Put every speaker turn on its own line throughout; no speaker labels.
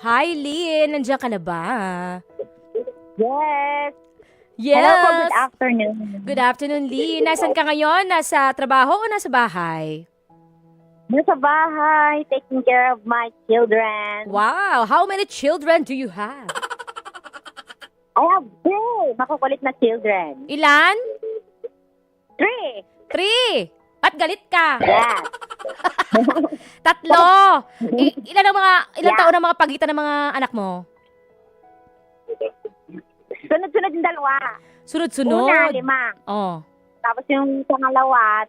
Hi, Lynn. Nandiyan ka na ba?
Yes.
Yes.
Hello po, good afternoon.
Good afternoon, Lynn. Nasaan ka ngayon? Nasa trabaho o nasa bahay?
Nasa bahay, taking care of my children.
Wow. How many children do you have?
I have three makukulit na children.
Ilan?
Three.
3. Ba't galit ka?
Yes.
3. Ilan
Yeah.
taon ang mga pagitan ng mga anak mo?
Sunod-sunod yung dalawa.
Sunod-sunod.
Una, 5.
Oh.
Tapos yung pangalawa,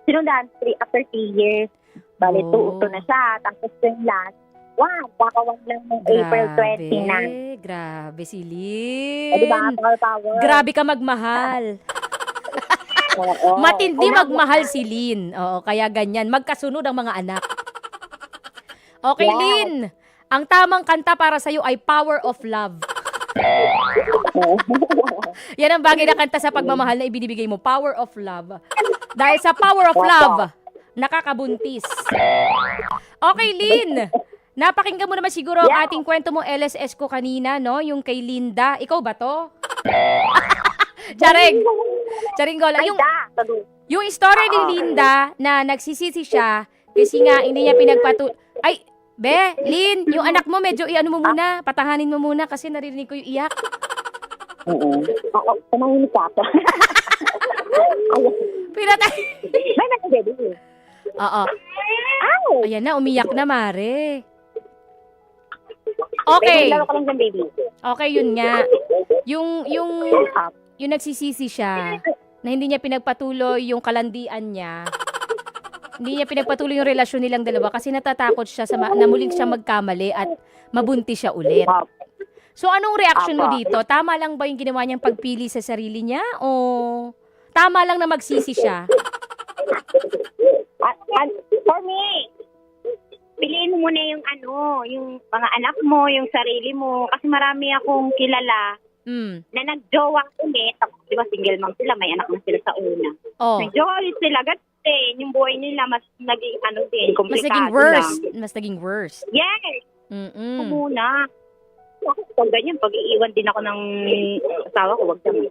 sinundan, after 3 years. Bali,
Oh.
2 na siya. Tapos yung last, 1. Kakawan lang ng April 20 na.
Grabe si
O, diba?
Lynn.
Power.
Grabe ka magmahal.
Oo.
Matindi
Una,
magmahal si Lynn. Oo, kaya ganyan. Magkasunod ang mga anak. Okay,
Yes.
Lynn. Ang tamang kanta para sa'yo ay Power of Love. Yan ang bagay na kanta sa pagmamahal na ibinibigay mo. Power of Love. Dahil sa Power of Love, nakakabuntis. Okay, Lynn. Napakinggan mo naman siguro ang ating kwento mo LSS ko kanina, no? Yung kay Linda. Ikaw ba to? Charing. Charing gola. Yung story ni Linda na nagsisisi siya kasi nga hindi niya Ay, Be, Lynn, yung anak mo medyo iano mo muna, patahanin mo muna kasi naririnig ko yung iyak.
Oo. Oo, tumahimik ka.
Pinatay.
May baby.
Oo.
Ow!
Ayan na, umiyak na, Mare. Okay.
Laro ka lang dyan, baby.
Okay, yun nga. Yung nagsisisi siya na hindi niya pinagpatuloy yung kalandian niya. Hindi niya pinagpatuloy yung relasyon nilang dalawa kasi natatakot siya na muling siya magkamali at mabuntis siya ulit. So, anong reaction mo dito? Tama lang ba yung ginawa niyang pagpili sa sarili niya? O tama lang na magsisi siya?
For me, piliin mo muna yung yung mga anak mo, yung sarili mo. Kasi marami akong kilala na nagjowa ulit. Tapos, di ba, single mom sila, may anak na sila sa una.
Oh.
Nagjowa ulit sila, yung buhay nila mas naging din,
Mas
komplikado
naging worse.
lang.
Mas naging worse.
Yes!
Mm-mm.
Muna. Pag ganyan, pag iiwan din ako ng asawa ko, wag naman.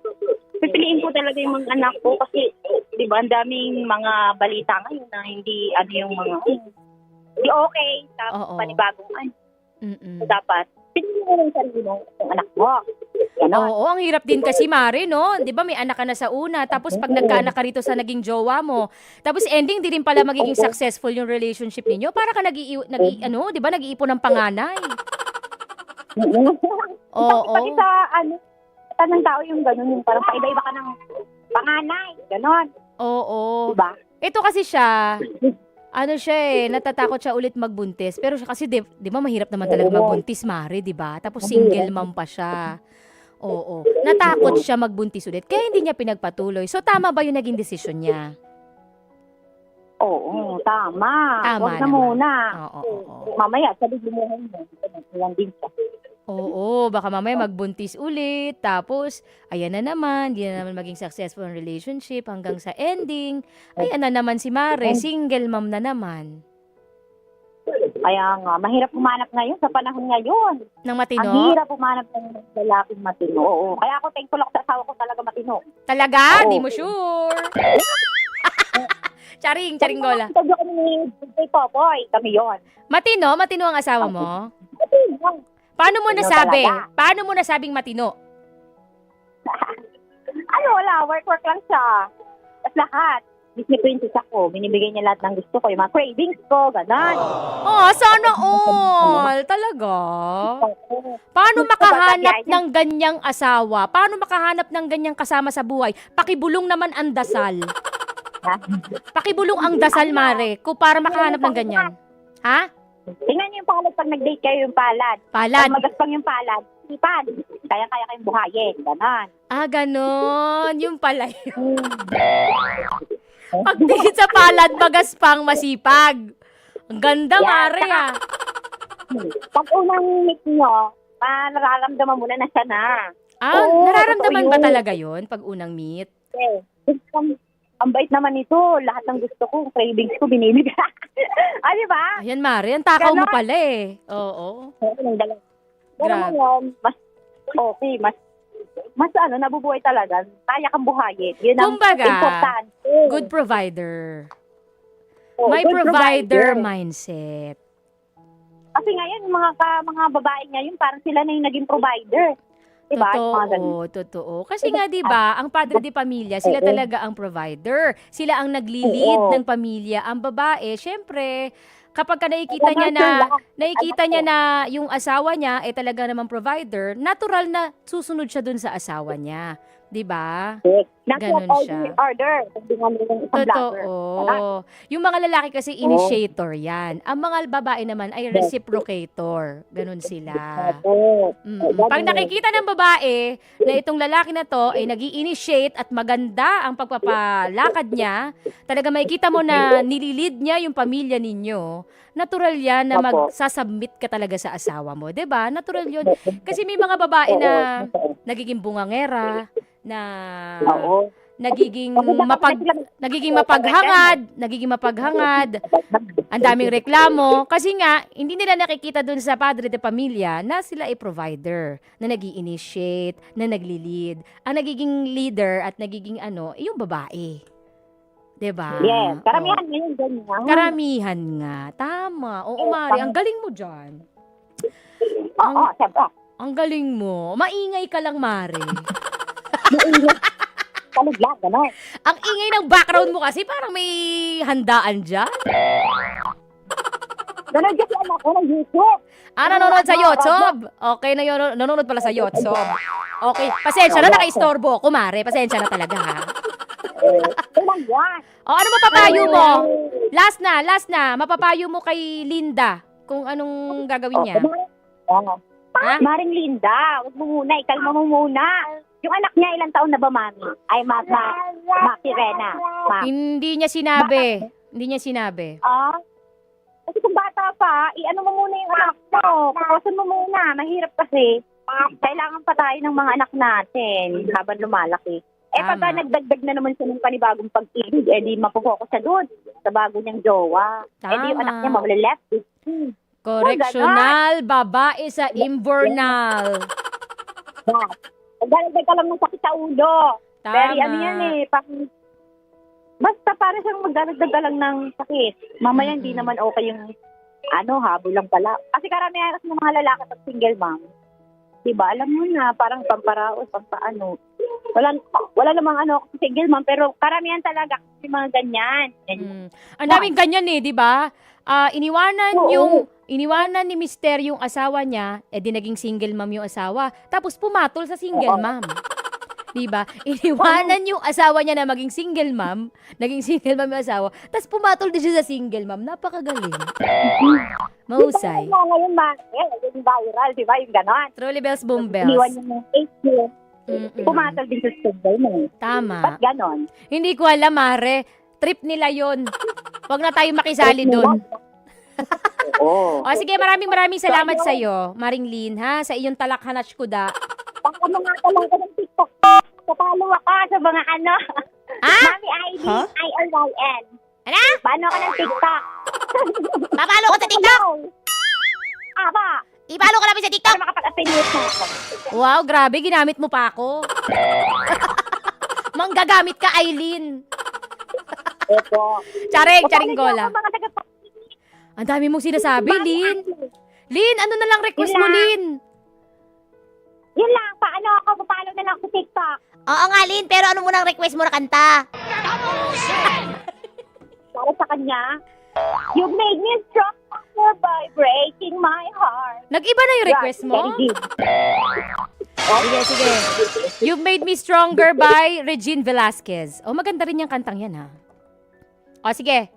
Pipiliin ko talaga yung mga anak ko kasi, di ba, ang daming mga balita ngayon na hindi, yung mga, hindi okay sa panibagong
Mm-mm.
So, dapat, piliin mo yung sarili mo, yung anak mo. Ganon.
Oo, ang hirap din kasi, Mare, no? Di ba may anak ka na sa una, tapos pag nagkaanak ka rito sa naging jowa mo, tapos ending, di rin pala magiging successful yung relationship ninyo. Para ka di ba, nag-iipon ng panganay. Oo.
Pati sa ng tao yung gano'n, yung parang paiba-iba ka ng panganay, gano'n.
Oo.
Diba?
Ito kasi siya, natatakot siya ulit magbuntis. Pero siya kasi, di ba, mahirap naman talaga magbuntis, Mare, di ba? Tapos single mom pa siya. Oo. Natakot siya magbuntis ulit. Kaya hindi niya pinagpatuloy. So, tama ba yung naging desisyon niya?
Oo, tama.
Tama
Huwag na
naman.
muna.
Oo.
Mamaya, sabi mo yan din siya.
Oo, baka mamaya magbuntis ulit. Tapos, ayan na naman. Di na naman maging successful ang relationship hanggang sa ending. Ayan na naman si Mare. Single mom na naman.
Kaya nga, mahirap pumanap ngayon sa panahon ngayon.
Nang matino?
Ang hirap pumanap ng lalaking matino. Oo. Kaya ako thankful ako sa asawa ko talaga matino.
Talaga?
Oo.
Di mo sure? Charing gola.
Sabi ko ni Popoy, kami yun.
Matino ang asawa mo?
Matino.
Paano mo
Matino
nasabi?
talaga.
Paano mo nasabing matino?
Wala, work lang siya. Tapos lahat. Disney princess ako. Binibigay niya lahat ng gusto ko. Yung mga cravings ko, gano'n.
Oh, sana all. Talaga? Paano makahanap ng ganyang asawa? Paano makahanap ng ganyang kasama sa buhay? Pakibulong naman ang dasal. Pakibulong ang dasal, Mare, para makahanap ng ganyan. Ha?
Tingnan niyo yung palad pag nag-date kayo yung palad.
Palad.
Pag magaspang yung palad, sipad. Kaya-kaya kayong buhayin. Gano'n.
Ah, ganon. Yung pala yun. Pagtingin sa palad, magaspang masipag. Ang ganda, Mare, ah.
Pag unang meet nyo, nararamdaman mo na siya na.
Ah,
Oo,
nararamdaman
totoo
ba
yun.
talaga yun pag unang meet?
Okay. Ang bait naman nito. Lahat ng gusto ko, cravings ko, binibigay. Di ba?
Ayan, Mare, ang takaw mo
Ganon.
pala eh. Oo.
Pero
Grabe.
ngayon, mas okay, mas nabubuhay talaga. Kaya kang buhayin. Yun ang
Kumbaga,
importante.
good provider.
Oo,
May
good
provider mindset.
Kasi ngayon, mga babae ngayon, parang sila na yung naging provider. Diba? Yung mga ganun.
Totoo. Kasi nga 'di ba, ang padre de pamilya, sila
Oo.
talaga ang provider. Sila ang nagli-lead
Oo.
ng pamilya. Ang babae, syempre, kapag nakikita niya na yung asawa niya ay talaga namang provider, natural na susunod siya dun sa asawa niya, 'di ba? Ganun siya.
Order. Sabi nga nila yung isang vlogger.
Totoo. Yung mga lalaki kasi initiator 'yan. Ang mga babae naman ay reciprocator. Ganun sila.
Oo.
Pag nakikita ng babae na itong lalaki na to ay nag-i-initiate at maganda ang pagpapalakad niya, talaga makikita mo na nililid niya yung pamilya ninyo, natural yan na
Opo.
magsasubmit ka talaga sa asawa mo. 'Di ba? Natural yun. Kasi may mga babae na nagiging bungangera, na
Oo.
nagiging mapaghangad, ang daming reklamo kasi nga hindi nila nakikita dun sa padre de pamilya na sila ay provider, na nag-i-initiate, na nagli-lead. Ang nagiging leader at nagiging yung babae. 'Di ba?
Yes. Karamihan
Oo.
ngayon ganyan.
Karamihan nga. Tama. Oo, Mari, ang galing mo diyan.
Oo, siyempre.
Ang galing mo. Maingay ka lang, Mari.
Taligyan, gano'n.
Ang ingay ng background mo kasi parang may handaan dyan.
Gano'n kasi anak ko ng YouTube.
Nanonood sa YouTube? Okay, nanonood pala sa YouTube. Okay, pasensya na, naka-istorbo ko, Mare. Pasensya na talaga, ha?
Kailan yan?
Ano mapapayo mo? Last na. Mapapayo mo kay Linda kung anong gagawin niya. Ha?
Maring Linda, huwag mo muna, ikalma mo muna. Yung anak niya, ilang taon na ba, mami? Ay, Sirena.
Hindi niya sinabi.
Kasi kung bata pa, ano mo muna yung anak mo. Kukusan mo muna. Mahirap kasi. Kailangan pa tayo ng mga anak natin habang lumalaki.
Tama.
Pagka nagdagdag na naman siya ng panibagong pag-ibig, di mapofokus siya doon sa bago niyang jowa.
Tama.
Di yung anak niya mawala-left.
Correctional, babae sa imbornal.
Nagdagdag ka lang ng sakit sa ulo.
Tama.
Very yan basta para siyang magdadagdag ka lang ng sakit. Mamaya hindi naman okay yung habol lang pala. Kasi karamihan kasi ng mga lalaki pag single mom. Diba? Alam mo na, parang pamparaos, pampaano. Wala namang single mom, pero karamihan talaga kasi mga ganyan.
Ang daming ganyan di ba? Iniwanan ni Mister yung asawa niya, di naging single mom yung asawa. Tapos pumatol sa single mom. Di ba? Iniwanan yung asawa niya na maging single mom, naging single mom yung asawa, tapos pumatol din siya sa single mom. Napakagaling. Mahusay.
Ngayon, yung viral, di ba? Yung gano'n.
Trolley bells, boom bells.
Iniwan niya ng 8 years. Pumatol din sa single mom.
Tama.
Ba't gano'n?
Hindi ko alam, Mare. Trip nila yon. Huwag na tayo makisali doon.
Oo.
Sige, maraming salamat sa iyo, Maring Lynn, ha? Sa iyong talakhanach kuda.
Baka mga talaga ng TikTok. Kapalo ka sa mga Mami ID, ILYN.
Ano?
Paano ka ng TikTok?
Papalo ko sa TikTok!
Aba,
Ipalo ka namin sa TikTok!
para makapag-affiliate na ako.
Wow, grabe, ginamit mo pa ako. Manggagamit ka, Aileen.
Opo.
Charing gola.
Mga taga-
Ang dami mong sinasabi, Lynn. Lynn, ano na lang request mo, Lynn?
Yun lang, paano ako papalo na lang sa TikTok?
Oo nga, Lynn, pero ano muna ang request mo na kanta?
Para sa kanya, you made me stronger by breaking my heart.
Nag-iba na yung request mo?
Very deep.
Sige. You've Made Me Stronger by Regine Velasquez. Maganda rin yung kantang yan, ha? Sige.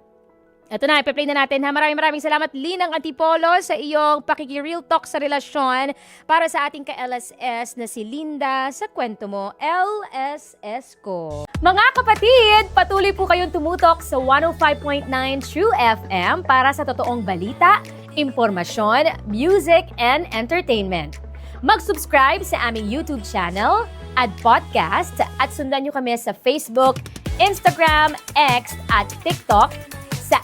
Ito na, ipa-play na natin, ha? Maraming salamat, Linang Antipolo, sa iyong pakiki-real talk sa relasyon para sa ating ka-LSS na si Linda sa kwento mo, LSS ko. Mga kapatid, patuloy po kayong tumutok sa 105.9 True FM para sa totoong balita, impormasyon, music, and entertainment. Mag-subscribe sa aming YouTube channel at podcast at sundan nyo kami sa Facebook, Instagram, X at TikTok sa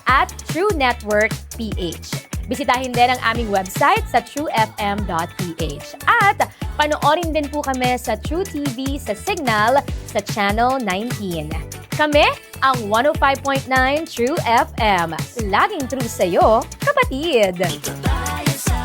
@TrueNetworkPH. Bisitahin din ang aming website sa truefm.ph. At panoorin din po kami sa True TV sa Signal sa Channel 19. Kami ang 105.9 True FM. Laging true sa'yo, kapatid!
Dito tayo sa